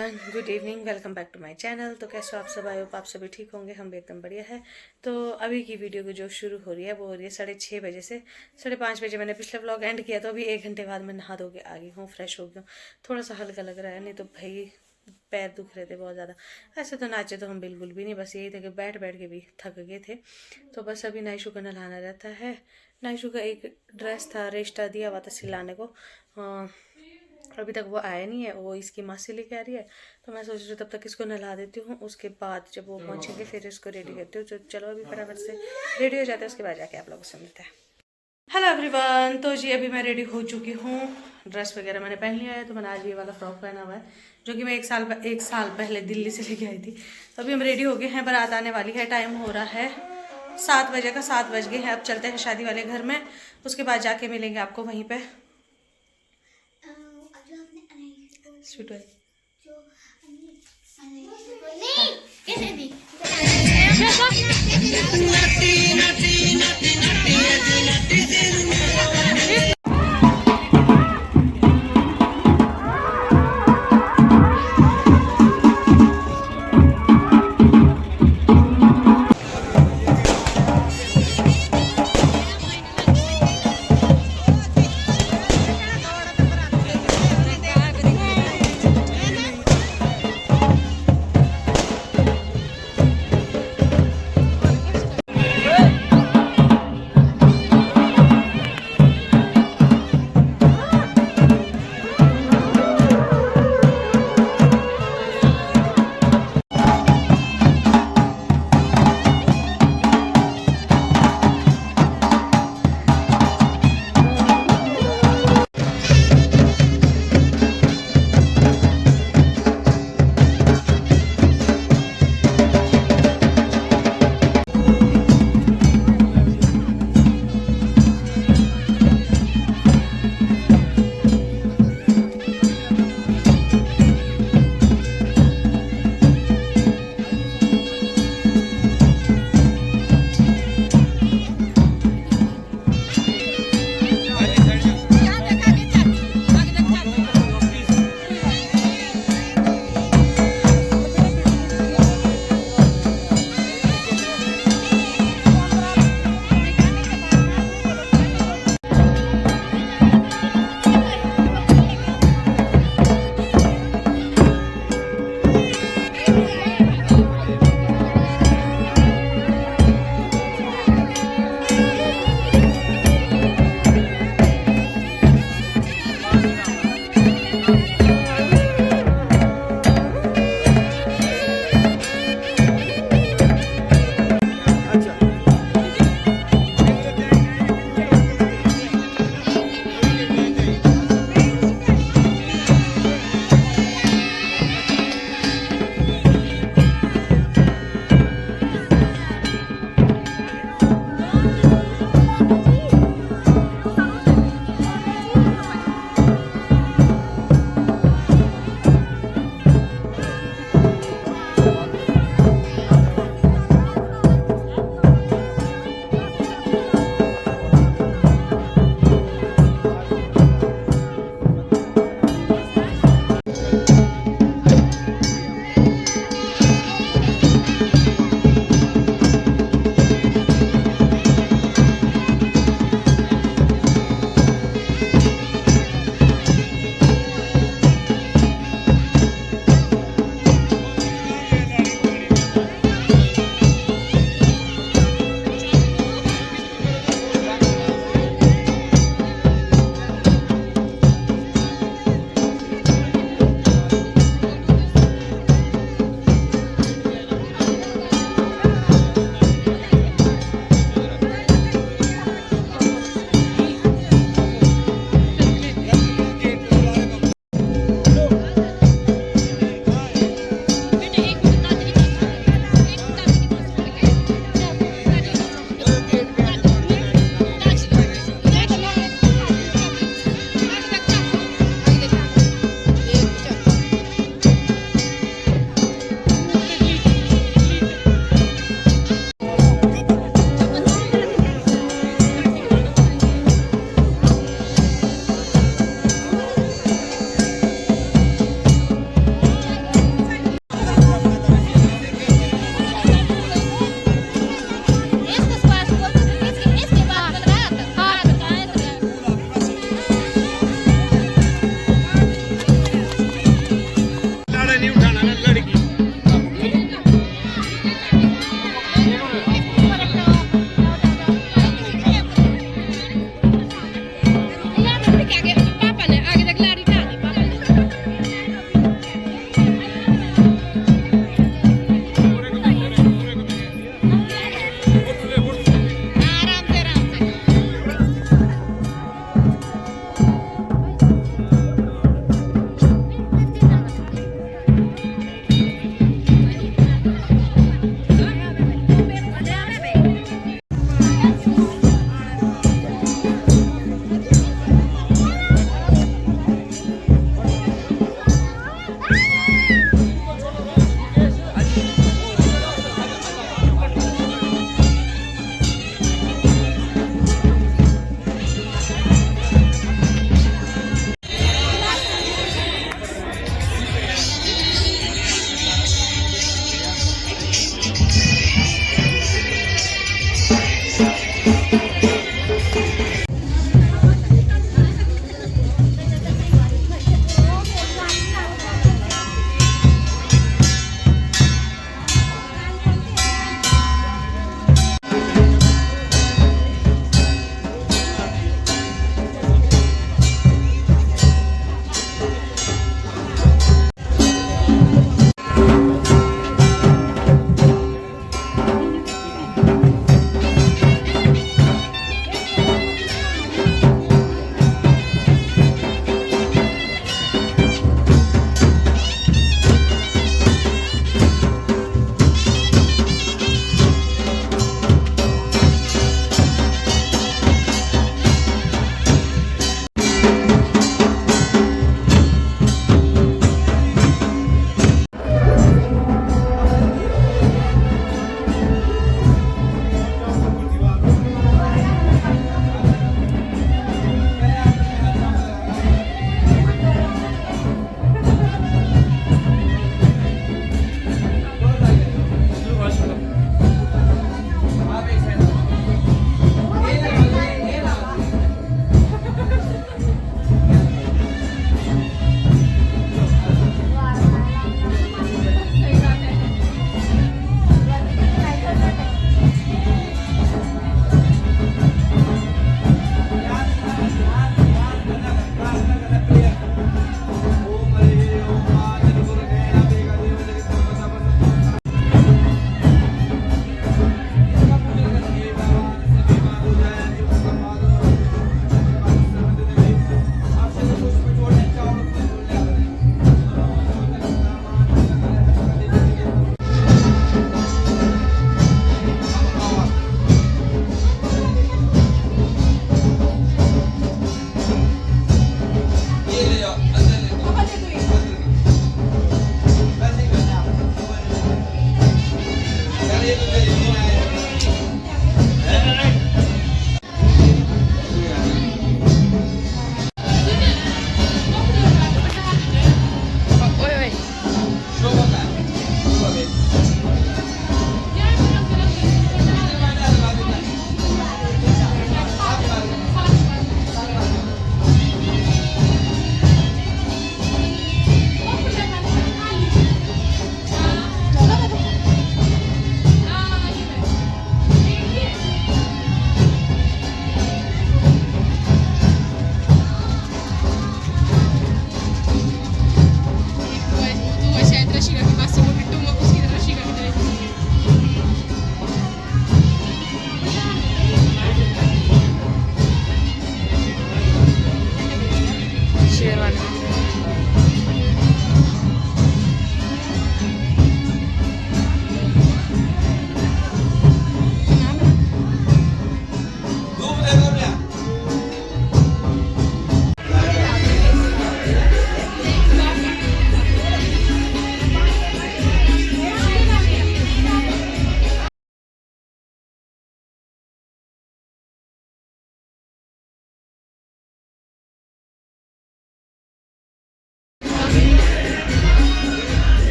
Good evening, welcome back to my channel. तो कैसे हो आप सब? आए हो आप सभी ठीक होंगे, हम भी एकदम बढ़िया है। तो अभी की वीडियो की जो शुरू हो रही है वो हो रही है 6:30 बजे से। 5:30 बजे मैंने पिछला व्लॉग एंड किया, तो अभी 1 घंटे बाद मैं नहा धो के आ गई हूँ, फ्रेश हो गई हूँ। थोड़ा सा हल्का लग रहा है, नहीं तो भाई पैर दुख रहे थे बहुत ज़्यादा। ऐसे तो नाचे तो हम बिल्कुल भी नहीं, बस यही था कि बैठ बैठ के भी थक गए थे। तो बस अभी नाइशू का नहलाना रहता है। नाइशू का एक ड्रेस था, रिश्ता दिया हुआ था सिलाने को, अभी तक वो आया नहीं है, वो इसकी मासी लेके आ रही है। तो मैं सोच रही हूँ तब तक इसको नहला देती हूँ, उसके बाद जब वो पहुँचेंगे फिर इसको रेडी करती हूँ। तो चलो अभी फटाफट से रेडी हो जाते हैं, उसके बाद जाके आप लोगों से मिलते हैं। हेलो एवरीवन, तो जी अभी मैं रेडी हो चुकी हूँ, ड्रेस वगैरह मैंने पहन लिया है। तो मैंने आज ये वाला फ्रॉक पहना हुआ है, जो कि मैं एक साल पहले दिल्ली से लेके आई थी। तो अभी हम रेडी हो गए हैं, बारात आने वाली है, टाइम हो रहा है 7 बजे का, 7 बज गए हैं। अब चलते हैं शादी वाले घर में, उसके बाद जाके मिलेंगे आपको वहीं पे। स्वीट है।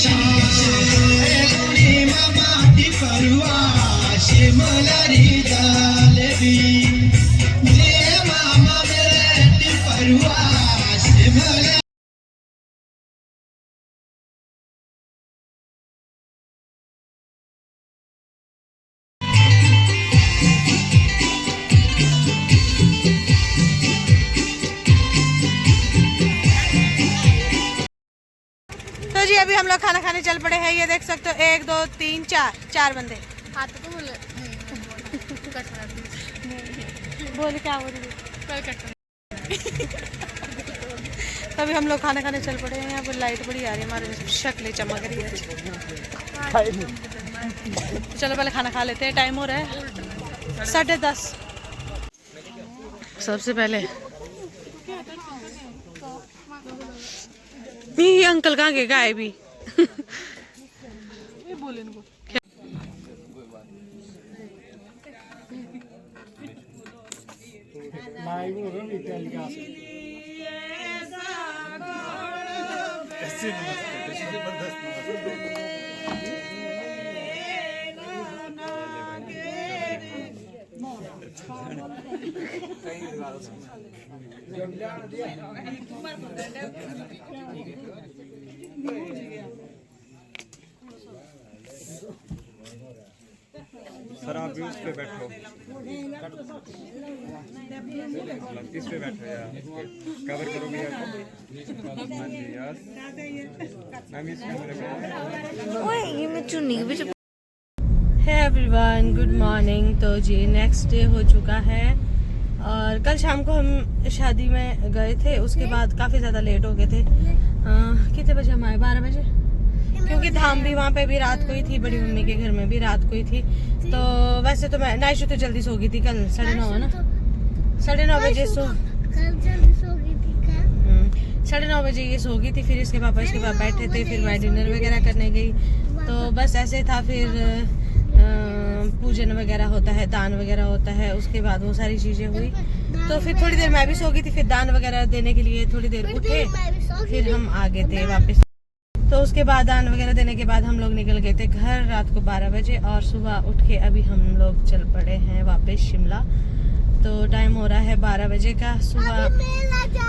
तो जी अभी हम लोग खाना खाने चल पड़े हैं। ये देख सकते हो 1 2 3 4 बंदे। हाँ तो बोल क्या बोल रही तभी हम लोग खाना खाने चल पड़े हैं। यहाँ पर लाइट बड़ी आ रही है, हमारे शक्लें चमक रही है। चलो पहले खाना खा लेते हैं, टाइम हो रहा है 10:30। सबसे पहले ये अंकल कहाँ गए गाय भी ये बोले इनको सर आप भी उस पे बैठो, इस पे बैठो यार, कवर करो भैया। हाँ जी यार, मैम इस कैमरे ओए ये मैं चुन्नी के पीछे। है एवरीवन, गुड मॉर्निंग। तो जी नेक्स्ट डे हो चुका है और कल शाम को हम शादी में गए थे, उसके बाद काफ़ी ज़्यादा लेट हो गए थे। कितने बजे हम आए? 12 बजे, क्योंकि धाम भी वहाँ पे भी रात को ही थी, बड़ी मम्मी के घर में भी रात को ही थी। तो वैसे तो मैं नाइशू तो जल्दी सो गई थी कल, 9:30 ना, 9:30 बजे सो 9:30 बजे ये सो गई थी। फिर इसके पापा इसके पापा बैठे थे, फिर मैं डिनर वगैरह करने गई। तो बस ऐसे था। फिर पूजन वगैरह होता है, दान वगैरह होता है, उसके बाद वो सारी चीज़ें हुई। तो फिर थोड़ी देर मैं भी सो गई थी। फिर दान वगैरह देने के लिए थोड़ी देर उठे, फिर हम आ गए थे वापस। तो उसके बाद दान वगैरह देने के बाद हम लोग निकल गए थे घर रात को 12 बजे। और सुबह उठ के अभी हम लोग चल पड़े हैं वापस शिमला। तो टाइम हो रहा है 12 बजे का। सुबह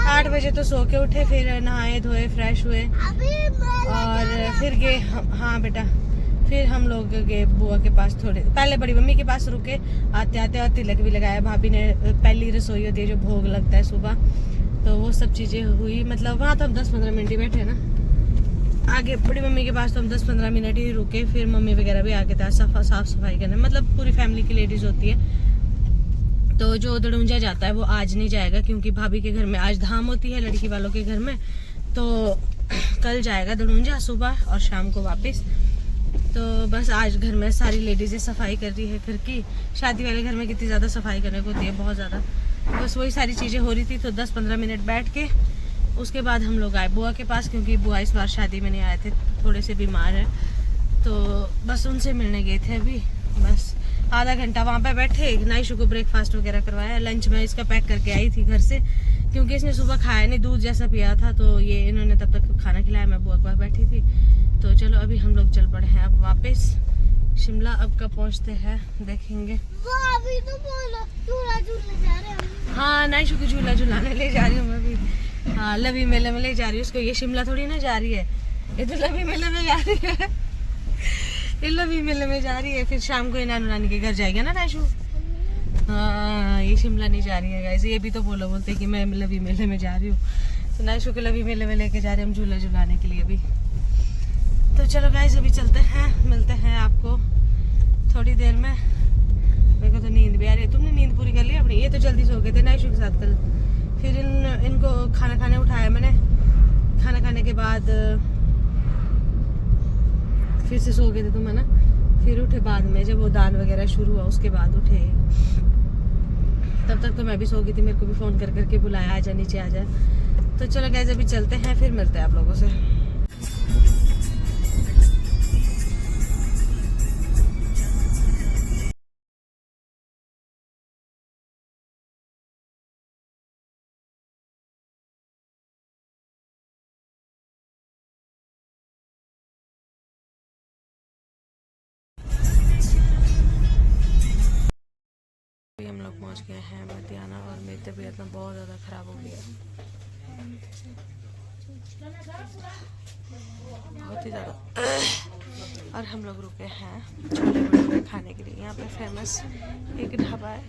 8 बजे तो सो के उठे, फिर नहाए धोए फ्रेश हुए और फिर गए। हाँ बेटा, फिर हम लोग गए बुआ के पास, थोड़े पहले बड़ी मम्मी के पास रुके। आते आते और तिलक भी लगाया, भाभी ने पहली रसोई होती है जो भोग लगता है सुबह, तो वो सब चीज़ें हुई। मतलब वहाँ तो हम 10-15 मिनट ही बैठे ना। आगे बड़ी मम्मी के पास तो हम 10-15 मिनट ही रुके। फिर मम्मी वगैरह भी आगे था साफ सफाई करने, मतलब पूरी फैमिली की लेडीज होती है। तो जो दड़ूंजा जाता है वो आज नहीं जाएगा, क्योंकि भाभी के घर में आज धाम होती है लड़की वालों के घर में। तो कल जाएगा दड़ूंजा सुबह और शाम को वापस। तो बस आज घर में सारी लेडीजें सफाई कर रही है घर की। शादी वाले घर में कितनी ज़्यादा सफाई करने को होती है, बहुत ज़्यादा। बस वही सारी चीज़ें हो रही थी। तो 10-15 मिनट बैठ के उसके बाद हम लोग आए बुआ के पास, क्योंकि बुआ इस बार शादी में नहीं आए थे, थोड़े से बीमार है। तो बस उनसे मिलने गए थे अभी। बस आधा घंटा वहाँ पे बैठे, नाइशू को ब्रेकफास्ट वगैरह करवाया। लंच में इसका पैक करके आई थी घर से, क्योंकि इसने सुबह खाया नहीं, दूध जैसा पिया था। तो ये इन्होंने तब तक खाना खिलाया, मैं बुआ के पास बैठी थी। तो चलो अभी हम लोग चल पड़े हैं अब वापस शिमला। अब कब पहुँचते हैं देखेंगे। अभी तो झूला झूलने जा रहे हैं। हाँ नाइशू को झूला झुलाने ले जा रही हूँ मैं भी। हाँ लवी मेले में ले जा रही हूँ उसको। ये शिमला थोड़ी ना जा रही है, ये तो लवी मेले में जा रही है। ये लवी मेले में जा रही है, फिर शाम को ये नानू नानी के घर जाएगा ना नाइशू। हाँ ये शिमला नहीं जा रही है गाइस। ये भी तो बोलते कि मैं लवी मेले में जा रही हूँ। तो नाइशू को लवी मेले में लेके जा रहे हैं हम झूला झुलाने के लिए अभी। तो चलो गाइस अभी चलते हैं, मिलते हैं आपको थोड़ी देर में। मेरे को तो नींद भी आ रही है। तुमने नींद पूरी कर ली अपनी? ये तो जल्दी सो गए थे नाइशू के साथ कल। फिर इनको खाना खाने उठाया मैंने। खाना खाने के बाद फिर से सो गए थे तुम, है ना। फिर उठे बाद में, जब वो दान वगैरह शुरू हुआ उसके बाद उठे। तब तक तो मैं भी सो गई थी, मेरे को भी फ़ोन कर करके बुलाया आजा नीचे आजा। तो चलो गाइस अभी चलते हैं, फिर मिलते हैं आप लोगों से। लोग पहुंच गए हैं मध्याह्न और मेरी तबीयत में बहुत ज़्यादा ख़राब हो गया, बहुत ही ज़्यादा। और हम लोग रुके हैं छोले भटूरे खाने के लिए। यहाँ पे फेमस एक ढाबा है,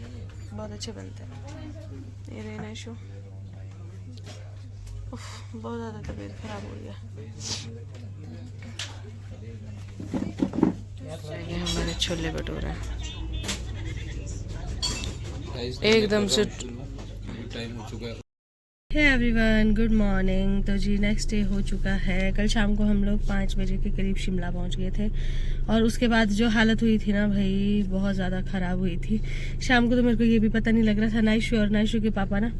बहुत अच्छे बनते हैं। ये रहे नैशु, बहुत ज़्यादा तबीयत ख़राब हो गया। ये हमारे छोले भटूरे एकदम से। टाइम हो चुका है। Hey everyone, good morning. तो जी नेक्स्ट डे हो चुका है। कल शाम को हम लोग 5 बजे के करीब शिमला पहुंच गए थे और उसके बाद जो हालत हुई थी ना भाई, बहुत ज़्यादा ख़राब हुई थी। शाम को तो मेरे को ये भी पता नहीं लग रहा था। नाइशू और नाइशू के पापा ना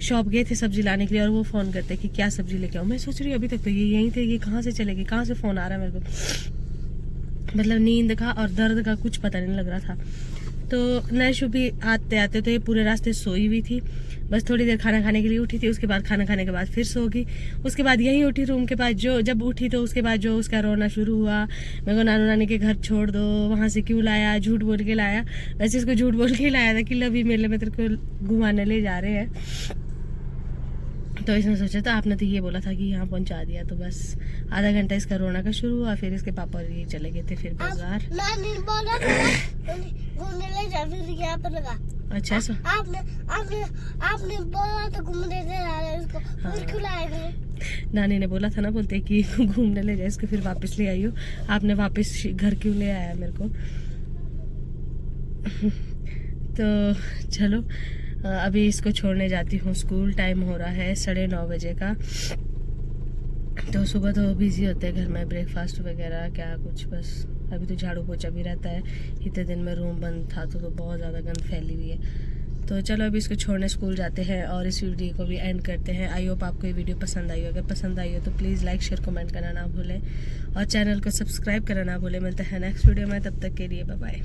शॉप गए थे सब्जी लाने के लिए और वो फ़ोन करते कि क्या सब्जी लेके आओ। मैं सोच रही हूँ अभी तक तो ये यहीं थे, ये कहाँ से चले गए, कहाँ से फ़ोन आ रहा है मेरे को। मतलब नींद का और दर्द का कुछ पता नहीं लग रहा था। तो नैशु भी आते आते तो ये पूरे रास्ते सोई हुई थी, बस थोड़ी देर खाना खाने के लिए उठी थी। उसके बाद खाना खाने के बाद फिर सो गई। उसके बाद यहीं उठी रूम के पास, जो जब उठी तो उसके बाद जो उसका रोना शुरू हुआ, मेरे को नानू नानी के घर छोड़ दो, वहाँ से क्यों लाया, झूठ बोल के लाया। वैसे इसको झूठ बोल के लाया था कि लवी मेले में तेरे को घुमाने ले जा रहे हैं। तो इसने सोचा था, आपने तो ये बोला था कि यहाँ पहुँचा दिया। तो बस आधा घंटा इसका रोना का शुरू हुआ, फिर इसके पापा और ये चले गए थे फिर बाजार। नानी बोला था घूमने ले जा, फिर यहाँ पर लगा। अच्छा सो आपने बोला था घूमने ले जा रहे उसको, फिर क्यों लाए? नानी ने बोला था ना, बोलते कि घूमने ले जाए इसको, फिर वापस ले आई हो। आपने वापस घर क्यों ले आया मेरे को? तो चलो अभी इसको छोड़ने जाती हूँ स्कूल। टाइम हो रहा है 9:30 बजे का। तो सुबह तो बिजी होते हैं घर में, ब्रेकफास्ट वगैरह क्या कुछ, बस अभी तो झाड़ू पोछा भी रहता है। इतने दिन में रूम बंद था तो बहुत ज़्यादा गंद फैली हुई है। तो चलो अभी इसको छोड़ने स्कूल जाते हैं और इस वीडियो को भी एंड करते हैं। आई होप आपको ये वीडियो पसंद आई हो। अगर पसंद आई हो तो प्लीज़ लाइक शेयर कमेंट करना ना भूलें और चैनल को सब्सक्राइब करना ना भूलें। मिलते हैं नेक्स्ट वीडियो में, तब तक के लिए बाय बाय।